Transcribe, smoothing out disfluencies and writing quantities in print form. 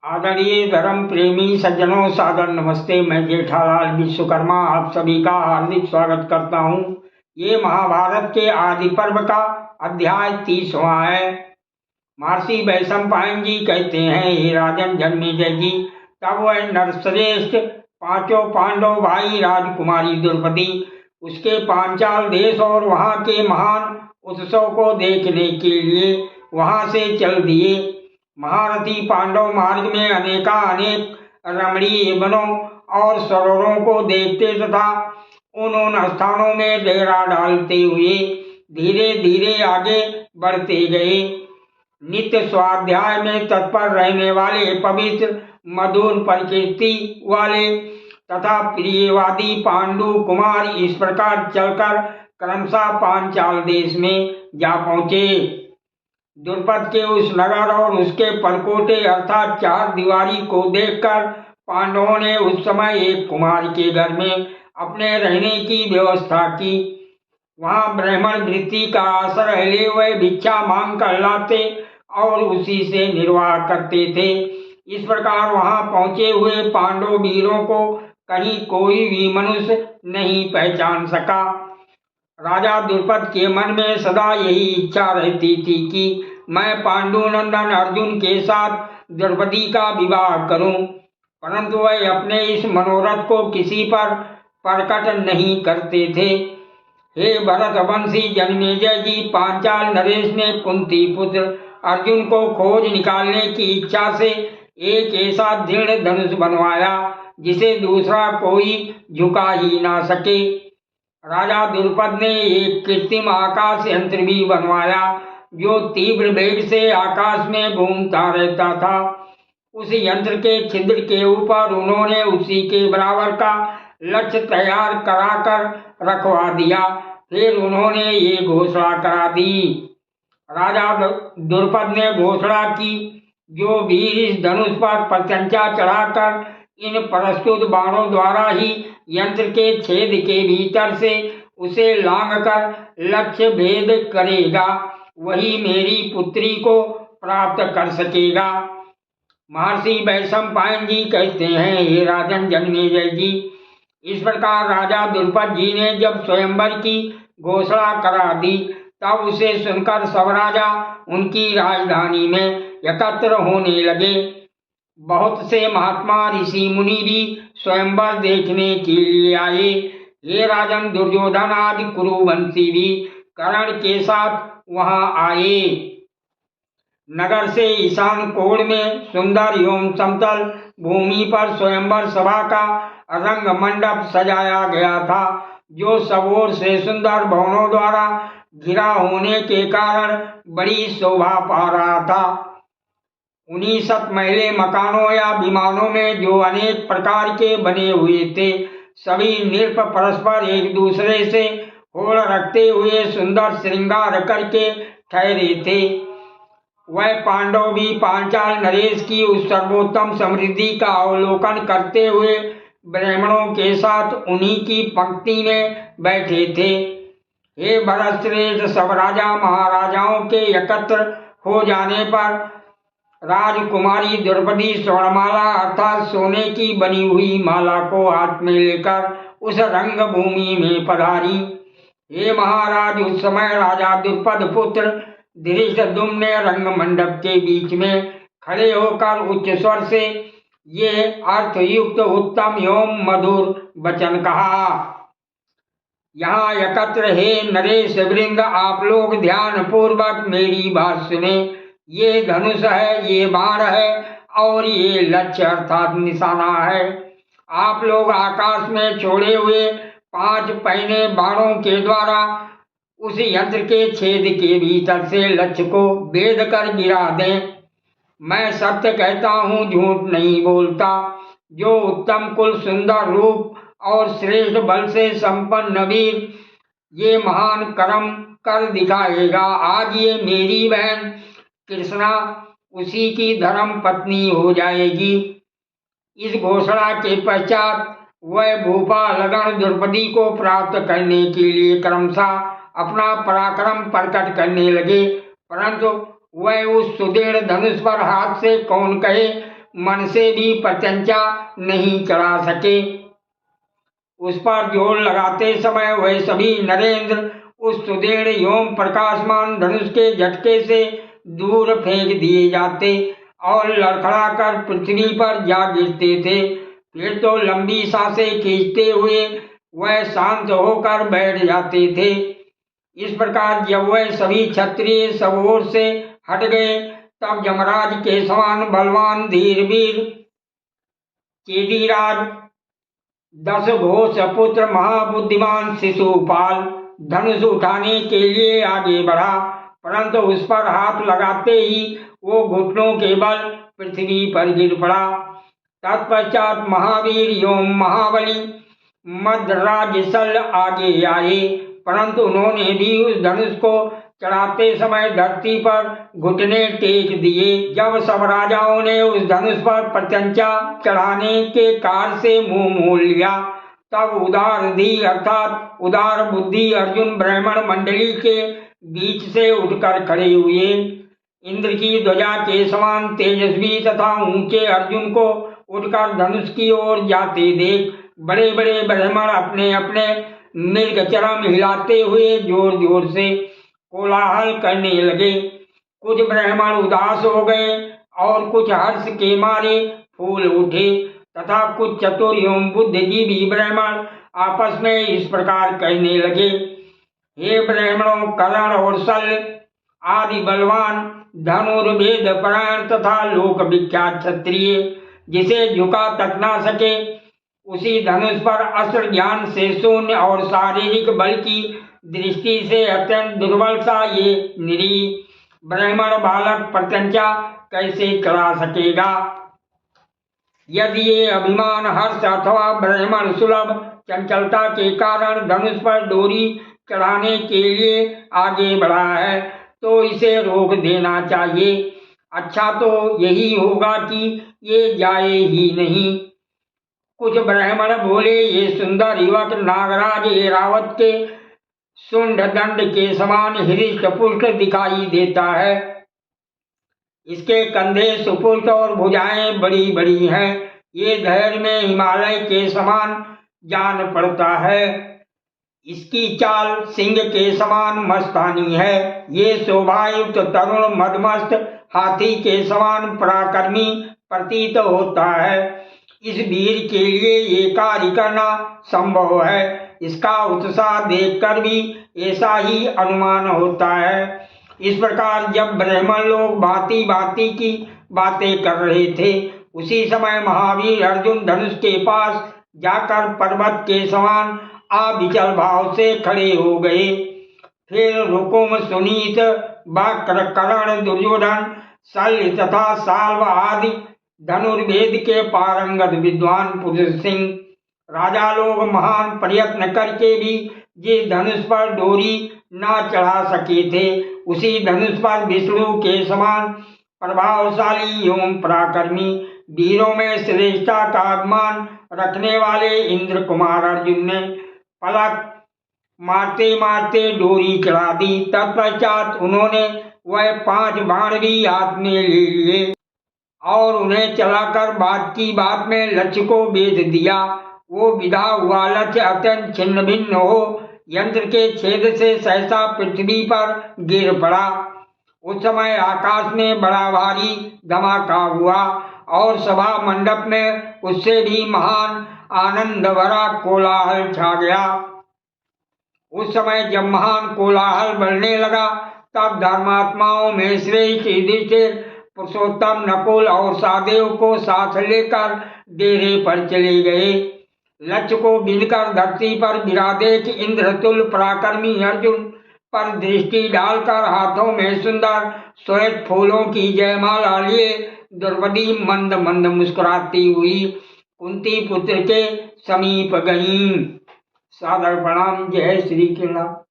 आदरणीय धर्म प्रेमी सज्जनों, सादर नमस्ते। मैं जेठालाल विश्वकर्मा आप सभी का हार्दिक स्वागत करता हूं। ये महाभारत के आदि पर्व का अध्याय 30वां है। महर्षि वैशंपायन जी कहते हैं, हे राजन जन्मेजय जी, तब वह नरश्रेष्ठ पांचों पांडव भाई राजकुमारी द्रौपदी उसके पांचाल देश और वहां के महान उत्सव को देखने के लिए वहां से चल दिए। महारथी पांडव मार्ग में अनेक रमणीय वनों और सरोवरों को देखते तथा उन स्थानों में डेरा डालते हुए धीरे धीरे आगे बढ़ते गए। नित्य स्वाध्याय में तत्पर रहने वाले पवित्र मधुर प्रकृति वाले तथा प्रियवादी पांडु कुमार इस प्रकार चलकर क्रमशः पांचाल देश में जा पहुंचे। द्रुपद के उस नगर और उसके परकोटे अर्थात चार दीवारी को देखकर पांडवों ने उस समय एक कुमार के घर में अपने रहने की व्यवस्था की। वहां ब्राह्मण वृत्ति का आश्रय ले वह भिक्षा मांग कर लाते और उसी से निर्वाह करते थे। इस प्रकार वहां पहुंचे हुए पांडव वीरों को कहीं कोई भी मनुष्य नहीं पहचान सका। राजा द्रुपद के मन में सदा यही इच्छा रहती थी कि मैं पांडुनंदन अर्जुन के साथ द्रौपदी का विवाह करूं, परंतु वह अपने इस मनोरथ को किसी पर प्रकट नहीं करते थे। हे भरतवंशी जन्मेजय जी, पांचाल नरेश ने कुंती पुत्र अर्जुन को खोज निकालने की इच्छा से एक ऐसा दृढ़ धनुष बनवाया जिसे दूसरा कोई झुका ही ना सके। राजा द्रुपद ने एक कृत्रिम आकाश यंत्र भी बनवाया जो तीव्र वेग से आकाश में घूमता रहता था। उस यंत्र के छिद्र के ऊपर उन्होंने उसी के बराबर का लक्ष्य तैयार कराकर रखवा दिया। फिर उन्होंने ये घोषणा करा दी। राजा द्रुपद ने घोषणा की, जो वीर इस धनुष पर प्रत्यंचा चढ़ाकर इन प्रस्तुत बाणों द्वारा ही यंत्र के छेद के भीतर से उसे लांघकर लक्ष्य भेद करेगा, वही मेरी पुत्री को प्राप्त कर सकेगा। महर्षि वैशंपायन जी कहते हैं, हे राजन जन्मेजय जी, इस प्रकार राजा द्रुपद जी ने जब स्वयंवर की घोषणा करा दी, तब उसे सुनकर सब राजा उनकी राजधानी में एकत्र होने लगे। बहुत से महात्मा ऋषि मुनि भी स्वयंवर देखने के लिए आए। ये राजन दुर्योधन आदि कुरुवंशी भी कर्ण के साथ वहां आए। नगर से ईशान कोण में सुंदर एवं समतल भूमि पर स्वयंवर सभा का रंग मंडप सजाया गया था, जो सब ओर से सुंदर भवनों द्वारा घिरा होने के कारण बड़ी शोभा पा रहा था। उन्हीं सतमहले मकानों या विमानों में जो अनेक प्रकार के बने हुए थे, सभी नृप परस्पर एक दूसरे से होड़ रखते हुए सुंदर श्रृंगार करके ठहरे थे। वह पांडव भी पांचाल नरेश की उस सर्वोत्तम समृद्धि का अवलोकन करते हुए ब्राह्मणों के साथ उन्हीं की पंक्ति में बैठे थे। हे भरतश्रेष्ठ, सब राजा महाराजाओं के एकत्र हो जाने पर राजकुमारी द्रौपदी स्वर्णमाला अर्थात सोने की बनी हुई माला को हाथ में लेकर उस रंगभूमि में पधारी। हे महाराज, उस समय राजा द्रुपद पुत्र धृष्टद्युम्न ने रंग मंडप के बीच में खड़े होकर उच्च स्वर से ये अर्थयुक्त उत्तम एवं मधुर वचन कहा। यहाँ एकत्र हे नरेश वृंद, आप लोग ध्यान पूर्वक मेरी बात सुने। ये धनुष है, ये बाण है और ये लक्ष्य अर्थात निशाना है। आप लोग आकाश में छोड़े हुए 5 पहने बाणों के द्वारा उस यंत्र के छेद के भीतर से लक्ष्य को भेद कर गिरा दें। मैं सत्य कहता हूँ, झूठ नहीं बोलता। जो उत्तम कुल, सुंदर रूप और श्रेष्ठ बल से संपन्न वीर ये महान कर्म कर दिखाएगा, आज ये मेरी बहन कृष्णा उसी की धर्म पत्नी हो जाएगी। इस घोषणा के पश्चात वह भूपालगण द्रौपदी को प्राप्त करने के लिए क्रमशः अपना पराक्रम प्रकट करने लगे, परंतु वह उस सुदृढ़ धनुष पर हाथ से कौन कहे मन से भी प्रत्यंचा नहीं चढ़ा सके। उस पर जोर लगाते समय वह सभी नरेंद्र उस सुदृढ़ एवं प्रकाशमान धनुष के झटके से दूर फेंक दिए जाते और लड़खड़ाकर पृथ्वी पर जा गिरते थे। फिर तो लंबी सांसें खींचते हुए वह शांत होकर बैठ जाते थे। इस प्रकार जब वह सभी क्षत्रिय सब ओर से हट गए, तब यमराज के समान बलवान धीरवीर चेदीराज, 10 घोष पुत्र महाबुद्धिमान शिशुपाल धनुष उठाने के लिए आगे बढ़ा, परंतु उस पर हाथ लगाते ही वो घुटनों के बल पृथ्वी पर गिर पड़ा। तत्पश्चात महावीर एवं महाबली मद्राज सल आगे आए, परंतु उन्होंने भी उस धनुष को चढ़ाते समय धरती पर घुटने टेक दिए। जब सब राजाओं ने उस धनुष पर प्रत्यंचा चढ़ाने के कार्य से मुंह मोड़ लिया, तब उदार धी अर्थात उदार बुद्धि अर्जुन ब्राह्मण मंडली के बीच से उठकर खड़े हुए। इंद्र की ध्वजा के समान तेजस्वी तथा ऊंचे अर्जुन को उठकर धनुष की ओर जाते देख बड़े बड़े ब्राह्मण अपने अपने मृग चरम हिलाते हुए जोर जोर से कोलाहल करने लगे। कुछ ब्राह्मण उदास हो गए और कुछ हर्ष के मारे फूल उठे तथा कुछ चतुर एवं बुद्धिजीवी ब्राह्मण आपस में इस प्रकार कहने लगे, हे ब्राह्मणों, कर्ण और शल्य आदि बलवान धनुर्वेद परायण तथा लोक विख्यात क्षत्रिय, जिसे झुका तक ना सके, उसी धनुष पर अस्त्र ज्ञान से शून्य और शारीरिक बल की दृष्टि से अत्यंत दुर्बल सा ये निरीह ब्राह्मण बालक प्रत्यंचा कैसे चढ़ा सकेगा। यदि ये अभिमान हर्ष अथवा ब्राह्मण सुलभ चंचलता के कारण धनुष पर डोरी चढ़ाने के लिए आगे बढ़ा है, तो इसे रोक देना चाहिए। अच्छा तो यही होगा कि ये जाए ही नहीं। कुछ ब्राह्मण बोले, ये सुंदर युवक नागराज ऐरावत के शुंड दंड के समान हृष्ट पुष्ट दिखाई देता है। इसके कंधे सुपुष्ट और भुजाएं बड़ी बड़ी हैं। ये धैर्य में हिमालय के समान जान पड़ता है। इसकी चाल सिंह के समान मस्तानी है। ये शोभायुक्त तरुण मदमस्त हाथी के समान पराक्रमी प्रतीत होता है। इस वीर के लिए ये कार्य करना संभव है। इसका उत्साह देखकर भी ऐसा ही अनुमान होता है। इस प्रकार जब ब्राह्मण लोग भांति भांति की बातें कर रहे थे, उसी समय महावीर अर्जुन धनुष के पास जाकर पर्वत के समान अविचल भाव से खड़े हो गए। फिर रुकुम, सुनीत, वक्र, कर्ण, दुर्योधन, शल्य तथा साल्व आदि धनुर्वेद के पारंगत विद्वान पुरुष सिंह राजा लोग महान प्रयत्न करके भी जिस धनुष पर डोरी न चढ़ा सके थे, उसी धनुष पर विष्णु के समान प्रभावशाली एवं पराक्रमी वीरों में श्रेष्ठता का अभिमान रखने वाले इंद्र कुमार अर्जुन ने पलक मारते मारते डोरी चढ़ा दी। तत्पश्चात उन्होंने वह 5 बाण भी हाथ में ले लिए और उन्हें चलाकर बात की बात में लक्ष्य को भेद दिया। वो विधा हुआ लक्ष्य अत्यंत छिन्न भिन्न हो यंत्र के छेद से सहसा पृथ्वी पर गिर पड़ा। उस समय आकाश में बड़ा भारी धमाका हुआ और सभा मंडप में उससे भी महान आनंद भरा कोलाहल छा गया। उस समय जब महान कोलाहल बढ़ने लगा, तब धर्मात्माओं में श्रेष्ठ युधिष्ठिर, पुरुषोत्तम, नकुल और सहदेव को साथ लेकर डेरे पर चले गए। लक्ष्य को बिनकर धरती पर गिरा देख इंद्रतुल्य पराक्रमी अर्जुन पर दृष्टि डालकर हाथों में सुंदर श्वेत फूलों की जयमाला लिए द्रौपदी मंद मंद मुस्कुराती हुई कुंती पुत्र के समीप गईं। सादर प्रणाम। जय श्री कृष्ण।